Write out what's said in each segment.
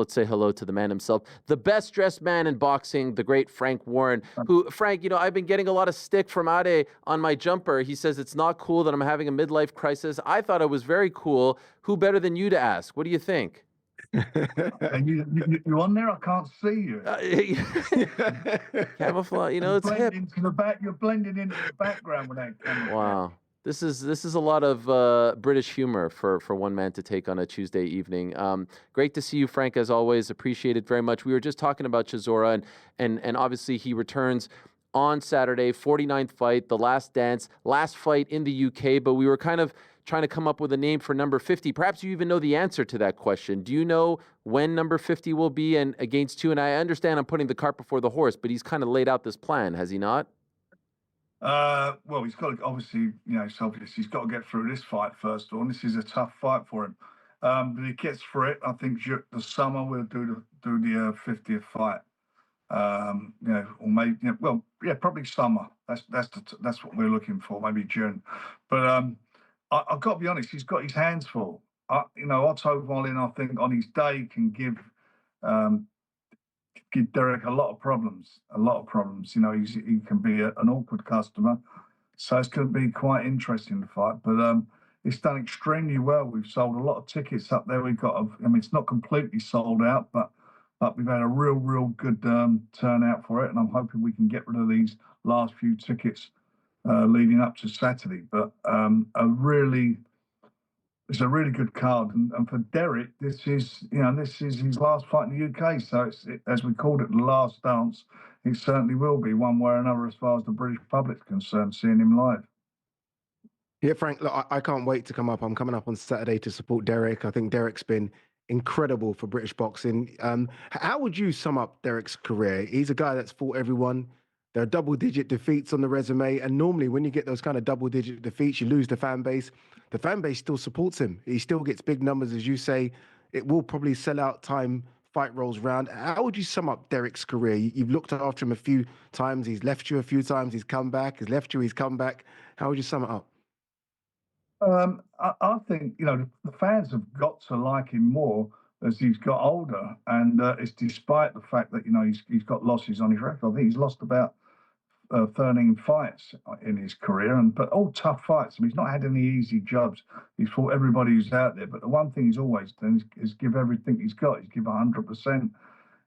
Let's say hello to the man himself, the best dressed man in boxing, the great Frank Warren, who, Frank, I've been getting a lot of stick from ADE on my jumper. He says it's not cool that I'm having a midlife crisis. I thought it was very cool. Who better than you to ask? What do you think? And you're on there? I can't see you. Camouflage, it's hip. You're blending into the background with that camera. Wow. This is a lot of British humor for one man to take on a Tuesday evening. Great to see you, Frank, as always. Appreciate it very much. We were just talking about Chisora, and obviously he returns on Saturday, 49th fight, the last dance, last fight in the UK, but we were kind of trying to come up with a name for number 50. Perhaps you even know the answer to that question. Do you know when number 50 will be and against who? And I understand I'm putting the cart before the horse, but he's kind of laid out this plan, has he not? Well, he's got to, obviously, it's obvious he's got to get through this fight first of all. And this is a tough fight for him. But he gets through it. I think the summer we'll do the 50th fight. Or maybe, probably summer. That's what we're looking for. Maybe June. But I've got to be honest. He's got his hands full. Otto Wallin, I think, on his day can give Derek a lot of problems. He can be an awkward customer, so it's going to be quite interesting to fight. But it's done extremely well. We've sold a lot of tickets up there. It's not completely sold out, but we've had a real good turnout for it, and I'm hoping we can get rid of these last few tickets leading up to Saturday. But it's a really good card, and for Derek, this is his last fight in the UK. So it's as we called it, the last dance. It certainly will be one way or another, as far as the British public's concerned, seeing him live. Yeah, Frank, look, I can't wait to come up. I'm coming up on Saturday to support Derek. I think Derek's been incredible for British boxing. How would you sum up Derek's career? He's a guy that's fought everyone. There are double-digit defeats on the resume, and normally when you get those kind of double-digit defeats, you lose the fan base. The fan base still supports him. He still gets big numbers, as you say. It will probably sell out time fight rolls round. How would you sum up Derek's career? You've looked after him a few times. He's left you a few times. He's come back. He's left you. He's come back. How would you sum it up? I think the fans have got to like him more as he's got older, and it's despite the fact that he's got losses on his record. I think he's lost about 13 fights in his career, but all tough fights. He's not had any easy jobs. He's fought everybody who's out there, but the one thing he's always done is give everything he's got. He's give 100%.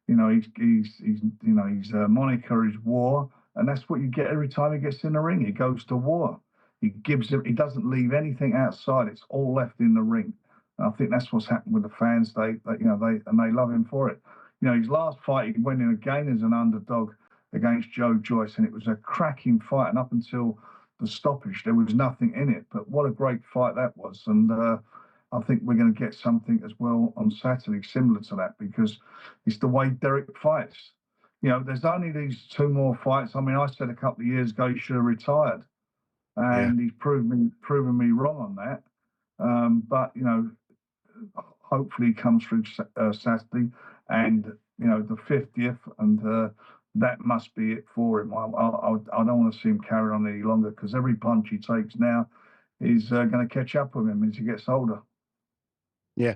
His moniker is war, and that's what you get every time he gets in the ring. He goes to war. He doesn't leave anything outside. It's all left in the ring. And I think that's what's happened with the fans. They love him for it. His last fight, he went in again as an underdog against Joe Joyce, and it was a cracking fight. And up until the stoppage, there was nothing in it. But what a great fight that was. And I think we're going to get something as well on Saturday similar to that, because it's the way Derek fights. There's only these two more fights. I mean, I said a couple of years ago he should have retired, and he's proven me wrong on that. But hopefully he comes through Saturday, and the 50th, and that must be it for him. I don't want to see him carry on any longer, because every punch he takes now is going to catch up with him as he gets older. Yeah,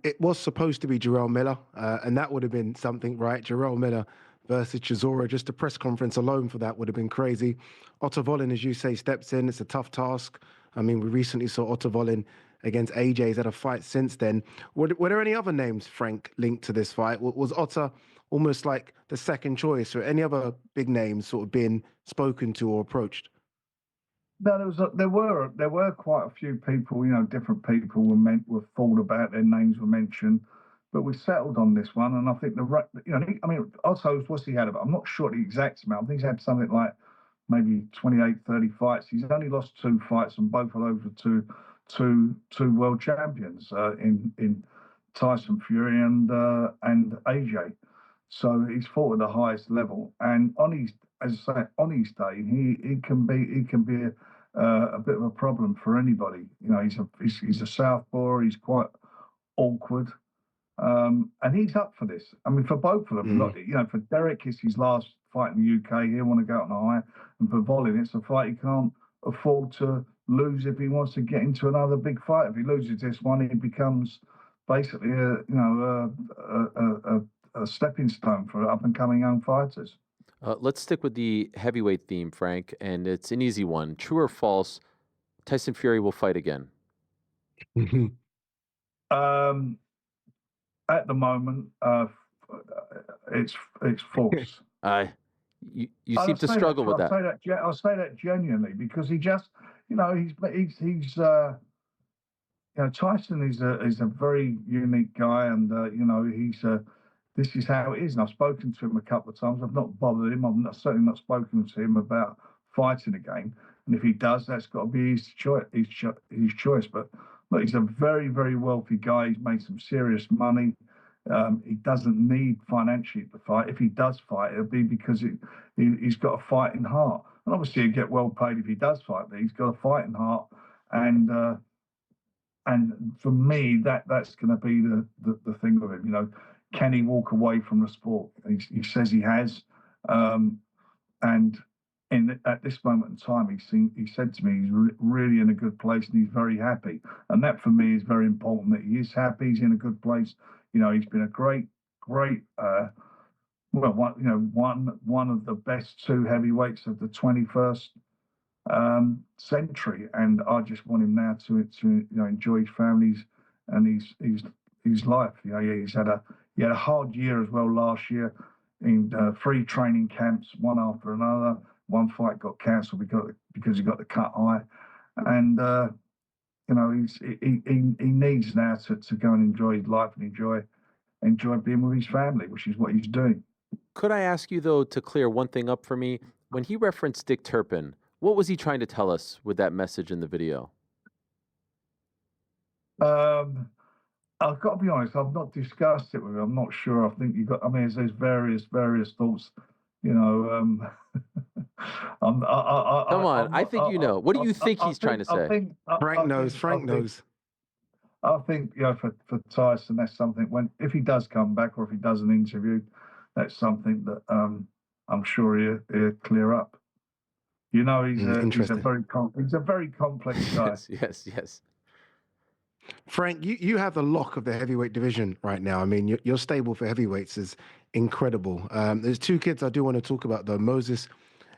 it was supposed to be Jarrell Miller, and that would have been something, right? Jarrell Miller versus Chisora. Just a press conference alone for that would have been crazy. Otto Wallin, as you say, steps in. It's a tough task. I mean, we recently saw Otto Wallin against AJ. He's had a fight since then. Were there any other names, Frank, linked to this fight? Was Otto almost like the second choice, or any other big names sort of being spoken to or approached? No, there were quite a few people. Different people were thought about. Their names were mentioned, but we settled on this one. And I think Otto's, what's he had about? I'm not sure the exact amount. I think he's had something like maybe 28, 30 fights. He's only lost 2 fights, and both of those were two world champions in Tyson Fury and AJ. So he's fought at the highest level, and as I say, on his day, he can be a bit of a problem for anybody. He's a southpaw. He's quite awkward, and he's up for this. I mean, for both of them. For Derek, it's his last fight in the UK. He'll want to go out on a high, and for Wallin, it's a fight he can't afford to lose if he wants to get into another big fight. If he loses this one, he becomes basically a stepping stone for up and coming young fighters. Let's stick with the heavyweight theme, Frank, and it's an easy one. True or false? Tyson Fury will fight again. Um, at the moment, it's false. You seem to struggle with that. I'll say that genuinely because he just, Tyson is a very unique guy, and this is how it is. And I've spoken to him a couple of times. I've not bothered him. Certainly not spoken to him about fighting again. And if he does, that's got to be his choice. His choice. But look, he's a very, very wealthy guy. He's made some serious money. He doesn't need financially to fight. If he does fight, it'll be because he's got a fighting heart. And obviously, he'll get well paid if he does fight. But he's got a fighting heart, and for me, that's going to be the thing with him. Can he walk away from the sport? He says he has, and at this moment in time, he said to me he's really in a good place and he's very happy, and that for me is very important. That he is happy, he's in a good place. He's been a great, one of the best two heavyweights of the 21st century, and I just want him now to enjoy his families and his life. He had a hard year as well last year in 3 training camps, one after another. One fight got cancelled because he got the cut eye, and he needs now to go and enjoy his life and enjoy being with his family, which is what he's doing. Could I ask you though to clear one thing up for me? When he referenced Dick Turpin, what was he trying to tell us with that message in the video? I've got to be honest, I've not discussed it with him. I'm not sure. I think there's various thoughts, Come on, I think you know. What do you think he's trying to say? Frank knows. I think, for Tyson, that's something if he does come back or if he does an interview, that's something that I'm sure he'll clear up. He's a very complex guy. Yes. Frank, you have the lock of the heavyweight division right now. I mean, your stable for heavyweights is incredible. There's 2 kids I do want to talk about, though. Moses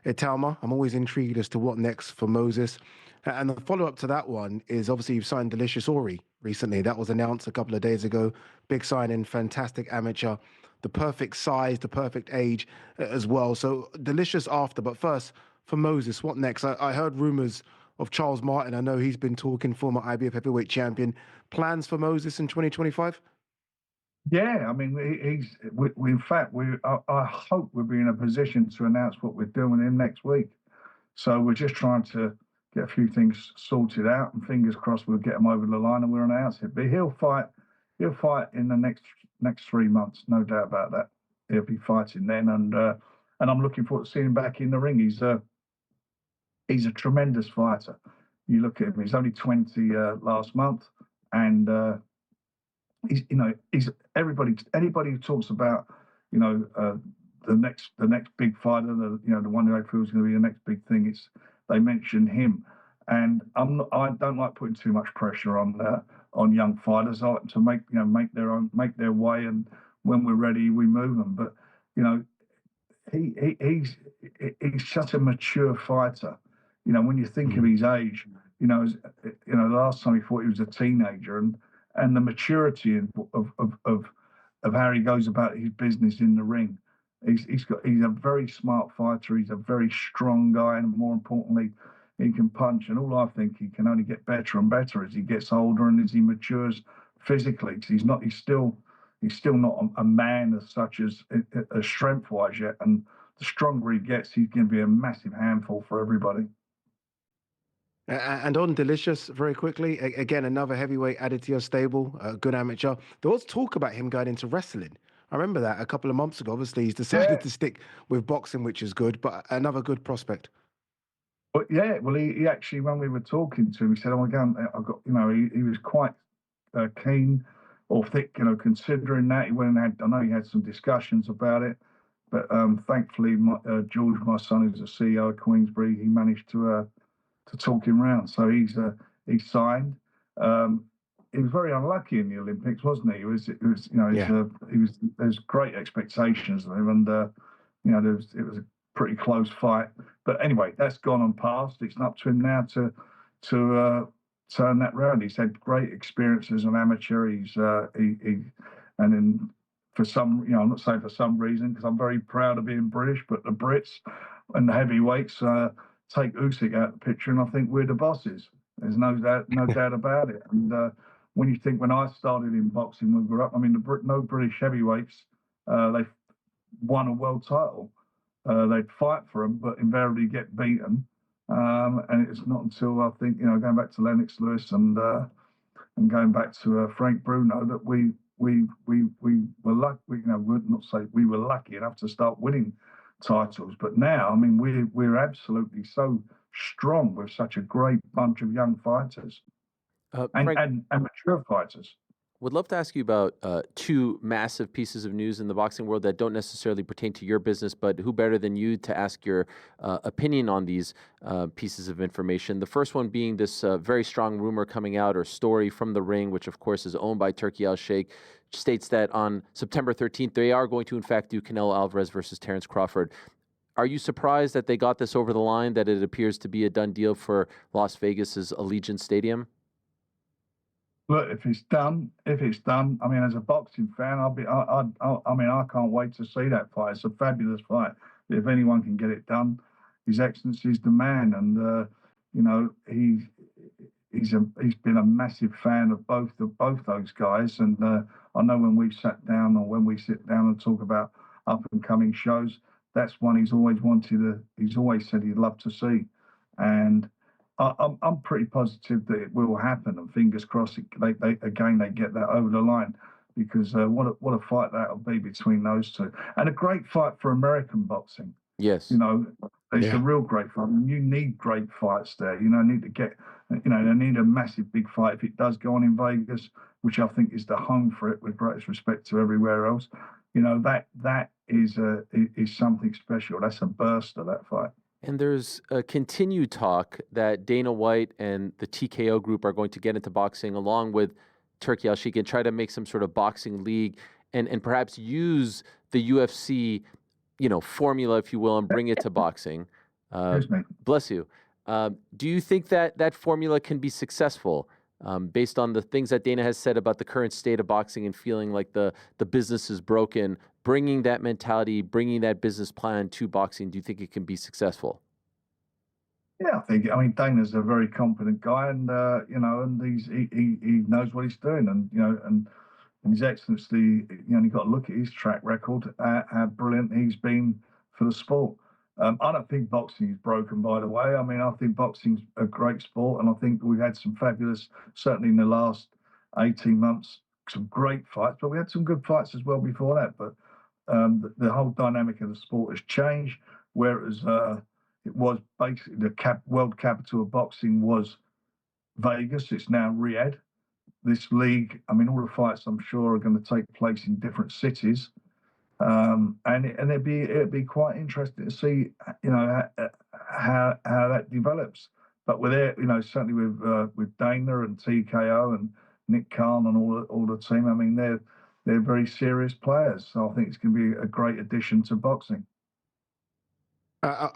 Italma. I'm always intrigued as to what next for Moses. And the follow-up to that one is obviously you've signed Delicious Ori recently. That was announced a couple of days ago. Big signing, fantastic amateur, the perfect size, the perfect age as well. So Delicious after. But first, for Moses, what next? I heard rumors of Charles Martin. I know he's been talking, former IBF heavyweight champion. Plans for Moses in 2025? Yeah, I mean, I hope we'll be in a position to announce what we're doing with him next week. So we're just trying to get a few things sorted out, and fingers crossed we'll get him over the line and we'll announce it. But he'll fight in the next 3 months, no doubt about that. He'll be fighting then, and I'm looking forward to seeing him back in the ring. He's a tremendous fighter. You look at him; he's only 20 last month, and he's anybody who talks about the next big fighter, the one who I feel is going to be the next big thing. They mention him, and I don't like putting too much pressure on young fighters. I like them to make their way, and when we're ready, we move them. But he's such a mature fighter. When you think of his age, the last time he fought, he was a teenager, and the maturity of how he goes about his business in the ring. He's a very smart fighter. He's a very strong guy, and more importantly, he can punch. And all I think he can only get better and better as he gets older and as he matures physically. He's still not a man as such as strength wise yet. And the stronger he gets, he's going to be a massive handful for everybody. And on Delicious, very quickly, again, another heavyweight added to your stable, good amateur. There was talk about him going into wrestling. I remember that a couple of months ago. Obviously, he's decided to stick with boxing, which is good, but another good prospect. But yeah, well, he actually, when we were talking to him, he said, "Oh, again, I got," he was quite keen or thick, considering that. He went and I know he had some discussions about it, but thankfully, George, my son, who's the CEO of Queensbury, he managed to talk him round. So he's signed. he was very unlucky in the Olympics, wasn't he? There's great expectations of him, and it was a pretty close fight. But anyway, that's gone and passed. It's up to him now to turn that round. He's had great experience as an amateur. And then for some, I'm not saying for some reason, because I'm very proud of being British, but the Brits and the heavyweights take Usyk out of the picture, and I think we're the bosses. There's no doubt about it. And when you think, when I started in boxing, when we grew up, I mean, no British heavyweights, they won a world title. They'd fight for them, but invariably get beaten. And it's not until, I think, going back to Lennox Lewis and going back to Frank Bruno, that we were lucky. Would not say we were lucky enough to start winning titles, but now, I mean, we're absolutely so strong with such a great bunch of young fighters Frank, and mature fighters. would love to ask you about two massive pieces of news in the boxing world that don't necessarily pertain to your business, but who better than you to ask your opinion on these pieces of information. The first one being this very strong rumor coming out, or story from the Ring, which of course is owned by Turki Al-Sheikh, states that on September 13th, they are going to in fact do Canelo Alvarez versus Terence Crawford. Are you surprised that they got this over the line, that it appears to be a done deal for Las Vegas's Allegiant Stadium? Look, if it's done, I mean, as a boxing fan, I can't wait to see that fight. It's a fabulous fight. If anyone can get it done, His Excellency's the man, and he's been a massive fan of both those guys. And I know when we sat down, or when we sit down and talk about up and coming shows, that's one he's always wanted. He's always said he'd love to see, and I'm pretty positive that it will happen, and fingers crossed they get that over the line, because what a fight that'll be between those two, and a great fight for American boxing. Yes. It's a real great fight. I mean, you need great fights there. They need a massive big fight if it does go on in Vegas, which I think is the home for it, with greatest respect to everywhere else. That is something special. That's a burster, that fight. And there's a continued talk that Dana White and the TKO group are going to get into boxing along with Turki Al-Sheikh and try to make some sort of boxing league, and perhaps use the UFC, formula, if you will, and bring it to boxing. Bless you. Do you think that formula can be successful, based on the things that Dana has said about the current state of boxing and feeling like the business is broken? Bringing that mentality, bringing that business plan to boxing, do you think it can be successful? Yeah, I mean, Dana's a very competent guy, and and he knows what he's doing, and His Excellency, you've got to look at his track record, how brilliant he's been for the sport. I don't think boxing is broken, by the way. I mean, I think boxing's a great sport, and I think we've had some fabulous, certainly in the last 18 months, some great fights, but we had some good fights as well before that. But the whole dynamic of the sport has changed, whereas it was basically the world capital of boxing was Vegas. It's now Riyadh. This league, I mean, all the fights I'm sure are going to take place in different cities, and it'd be quite interesting to see, how that develops. But with it, certainly with Dana and TKO and Nick Khan and all the team, I mean, they're very serious players. So I think it's going to be a great addition to boxing.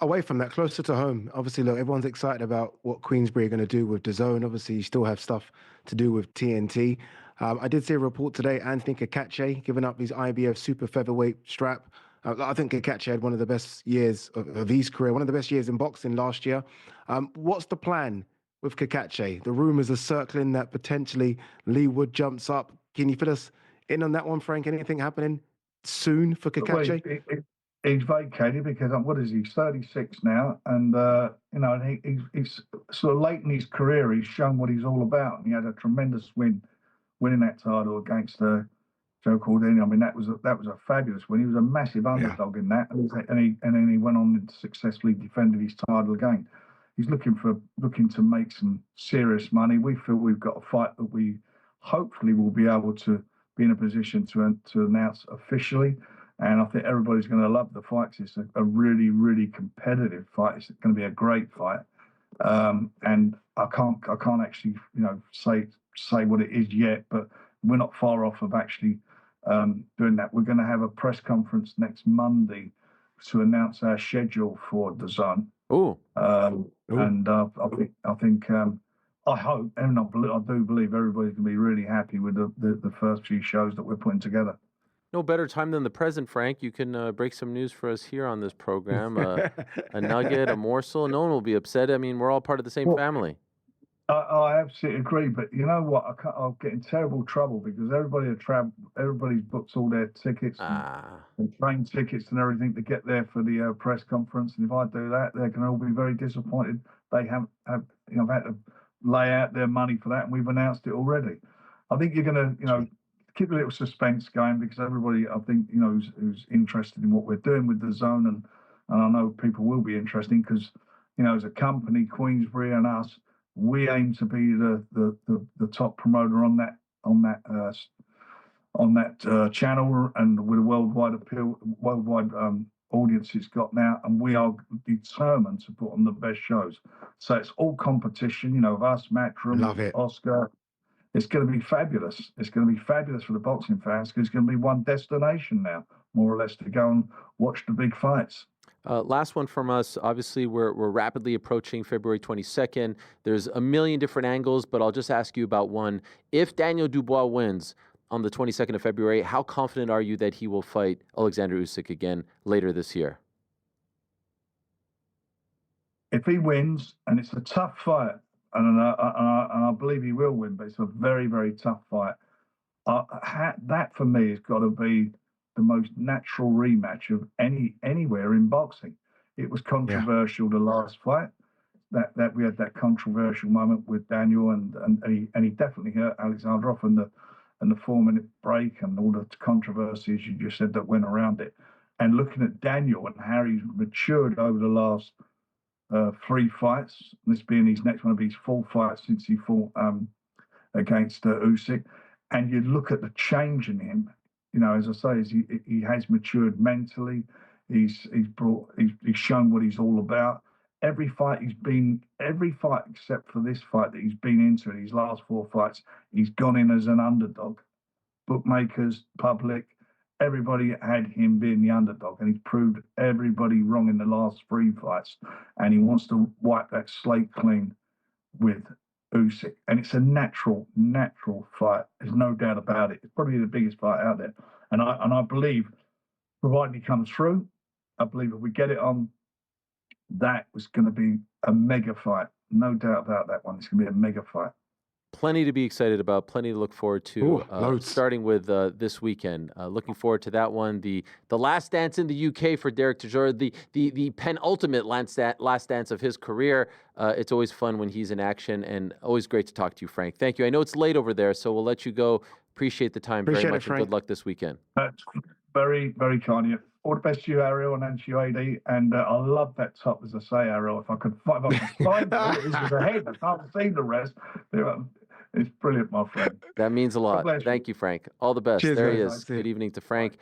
Away from that, closer to home, obviously, look, everyone's excited about what Queensberry are going to do with DAZN. Obviously, you still have stuff to do with TNT. I did see a report today, Anthony Kakache giving up his IBF super featherweight strap. I think Kakache had one of the best years of his career, one of the best years in boxing last year. What's the plan with Kakache? The rumours are circling that potentially Lee Wood jumps up. Can you fill us in on that one, Frank? Anything happening soon for Kakache? He's vacated because what is he? He's 36 now, and he's sort of late in his career. He's shown what he's all about, and he had a tremendous winning that title against Joe Cordini. I mean, that was a fabulous win. He was a massive underdog in that, and then he went on and successfully defended his title again. He's looking to make some serious money. We feel we've got a fight that we hopefully will be able to be in a position to announce officially. And I think everybody's going to love the fight. It's a really, really competitive fight. It's going to be a great fight. And I can't actually, say say what it is yet, but we're not far off of actually doing that. We're going to have a press conference next Monday to announce our schedule for DAZN. Oh, And I think I hope, and I do believe everybody's going to be really happy with the first few shows that we're putting together. no better time than the present, Frank. You can break some news for us here on this program. A nugget, a morsel. No one will be upset. I mean, we're all part of the same Well, family. I absolutely agree, but you know what? I'll get in terrible trouble because everybody's booked all their tickets and train tickets and everything to get there for the press conference. And if I do that, they're going to all be very disappointed. They have had to lay out their money for that, and we've announced it already. I think you're going to keep a little suspense going because everybody, I think, who's interested in what we're doing with DAZN, and I know people will be interested because as a company, Queensbury and us, we aim to be the top promoter on that channel, and with a worldwide appeal, audience it's got now, and we are determined to put on the best shows. So it's all competition, of us, Matchroom, Love it. Oscar. It's going to be fabulous. It's going to be fabulous for the boxing fans because it's going to be one destination now, more or less, to go and watch the big fights. Last one from us. Obviously, we're rapidly approaching February 22nd. There's a million different angles, but I'll just ask you about one. If Daniel Dubois wins on the 22nd of February, how confident are you that he will fight Alexander Usyk again later this year? If he wins, and it's a tough fight, and I believe he will win, but it's a very, very tough fight. That for me has got to be the most natural rematch of anywhere in boxing. It was controversial the last fight. That we had that controversial moment with Daniel, and he definitely hurt Alexander off, and the 4-minute break and all the controversies you just said that went around it. And looking at Daniel and how he's matured over the last 3 fights, this being his next one of his 4 fights since he fought against Usyk, and you look at the change in him. As I say, he has matured mentally. He's shown what he's all about. Every fight except for this fight that he's been into in his last 4 fights, he's gone in as an underdog. Bookmakers, public, everybody had him being the underdog, and he's proved everybody wrong in the last 3 fights. And he wants to wipe that slate clean with Usyk, and it's a natural fight. There's no doubt about it. It's probably the biggest fight out there, and I believe, provided he comes through, I believe if we get it on, that was going to be a mega fight. No doubt about that one. It's going to be a mega fight. Plenty to be excited about, plenty to look forward to, starting with this weekend. Looking forward to that one. The last dance in the UK for Derek Chisora, the penultimate last dance of his career. It's always fun when he's in action, and always great to talk to you, Frank. Thank you. I know it's late over there, so we'll let you go. Appreciate the time very much, and good luck this weekend. That's very, very kind of you. All the best to you, Ariel, and to you, AD. And I love that top, as I say, Ariel. If I could find it, this was ahead. I can't see the rest. It's brilliant, my friend. That means a lot. Thank you, Frank. All the best. Cheers, there he guys. is. Good evening to Frank.